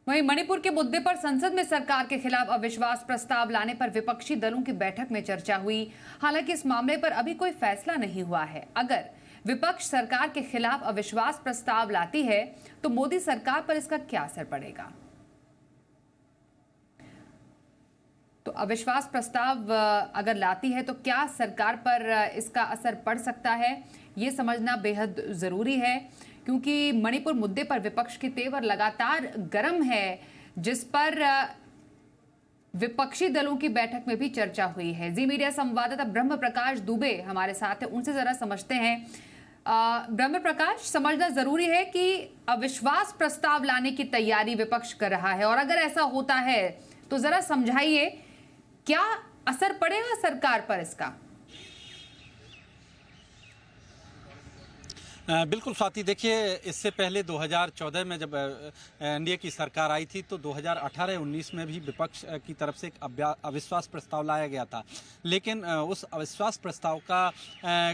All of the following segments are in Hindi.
वहीं मणिपुर के मुद्दे पर संसद में सरकार के खिलाफ अविश्वास प्रस्ताव लाने पर विपक्षी दलों की बैठक में चर्चा हुई। हालांकि इस मामले पर अभी कोई फैसला नहीं हुआ है। अगर विपक्ष सरकार के खिलाफ अविश्वास प्रस्ताव लाती है तो मोदी सरकार पर इसका क्या असर पड़ेगा? तो अविश्वास प्रस्ताव अगर लाती है तो क्या सरकार पर इसका असर पड़ सकता है, ये समझना बेहद जरूरी है, क्योंकि मणिपुर मुद्दे पर विपक्ष की तेवर लगातार गर्म है, जिस पर विपक्षी दलों की बैठक में भी चर्चा हुई है। जी मीडिया संवाददाता ब्रह्म प्रकाश दुबे हमारे साथ है, उनसे जरा समझते हैं। ब्रह्म प्रकाश, समझना जरूरी है कि अविश्वास प्रस्ताव लाने की तैयारी विपक्ष कर रहा है, और अगर ऐसा होता है तो जरा समझाइए क्या असर पड़ेगा सरकार पर इसका? बिल्कुल स्वाति, देखिए इससे पहले 2014 में जब एनडीए की सरकार आई थी तो 2018-19 में भी विपक्ष की तरफ से एक अविश्वास प्रस्ताव लाया गया था, लेकिन उस अविश्वास प्रस्ताव का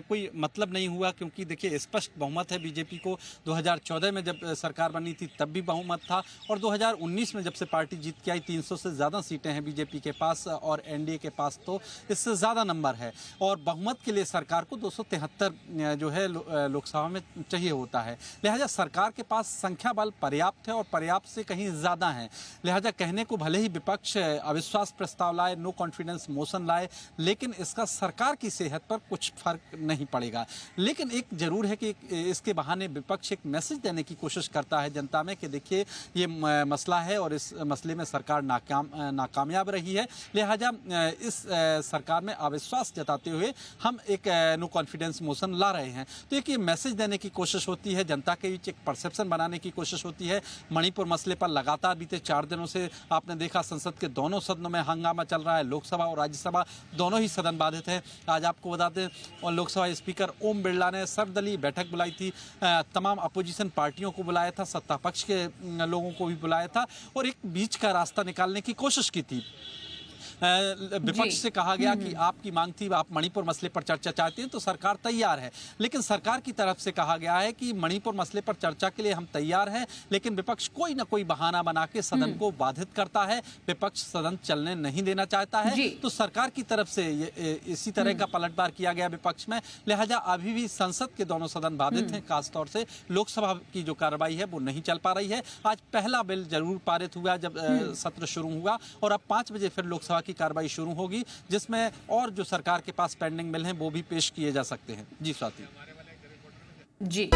कोई मतलब नहीं हुआ, क्योंकि देखिए स्पष्ट बहुमत है बीजेपी को। 2014 में जब सरकार बनी थी तब भी बहुमत था, और 2019 में जब से पार्टी जीत के आई 300 से ज़्यादा सीटें हैं बीजेपी के पास और एनडीए के पास तो इससे ज़्यादा नंबर है, और बहुमत के लिए सरकार को 273 जो है लोकसभा में चाहिए होता है। लिहाजा सरकार के पास संख्या बल पर्याप्त है और पर्याप्त से कहीं ज्यादा है। लिहाजा कहने को भले ही विपक्ष अविश्वास प्रस्ताव लाए, नो कॉन्फिडेंस मोशन लाए, लेकिन इसका सरकार की सेहत पर कुछ फर्क नहीं पड़ेगा। लेकिन एक जरूर है कि इसके बहाने विपक्ष एक मैसेज देने की कोशिश करता है जनता में कि देखिए ये मसला है और इस मसले में सरकार नाकामयाब रही है, लिहाजा इस सरकार में अविश्वास जताते हुए हम एक नो कॉन्फिडेंस मोशन ला रहे हैं। तो एक ये मैसेज देने की कोशिश होती है, जनता के बीच एक परसेप्शन बनाने की कोशिश होती है। मणिपुर मसले पर लगातार बीते 4 दिनों से आपने देखा संसद के दोनों सदनों में हंगामा चल रहा है। लोकसभा और राज्यसभा दोनों ही सदन बाधित है। आज आपको बता दें, और लोकसभा स्पीकर ओम बिरला ने सर्वदलीय बैठक बुलाई थी, तमाम अपोजिशन पार्टियों को बुलाया था, सत्ता पक्ष के लोगों को भी बुलाया था, और एक बीच का रास्ता निकालने की कोशिश की थी। विपक्ष से कहा गया कि आपकी मांग थी, आप मणिपुर मसले पर चर्चा चाहते हैं तो सरकार तैयार है, लेकिन सरकार की तरफ से कहा गया है कि मणिपुर मसले पर चर्चा के लिए हम तैयार हैं, लेकिन विपक्ष कोई ना कोई बहाना बना के सदन को बाधित करता है, विपक्ष सदन चलने नहीं देना चाहता है। तो सरकार की तरफ से इसी तरह का पलटवार किया गया विपक्ष में। लिहाजा अभी भी संसद के दोनों सदन बाधित हैं, खासतौर से लोकसभा की जो कार्रवाई है वो नहीं चल पा रही है। आज पहला बिल जरूर पारित हुआ जब सत्र शुरू हुआ, और अब 5 बजे फिर लोकसभा की कार्रवाई शुरू होगी, जिसमें और जो सरकार के पास पेंडिंग बिल हैं वो भी पेश किए जा सकते हैं। जी स्वाति। जी।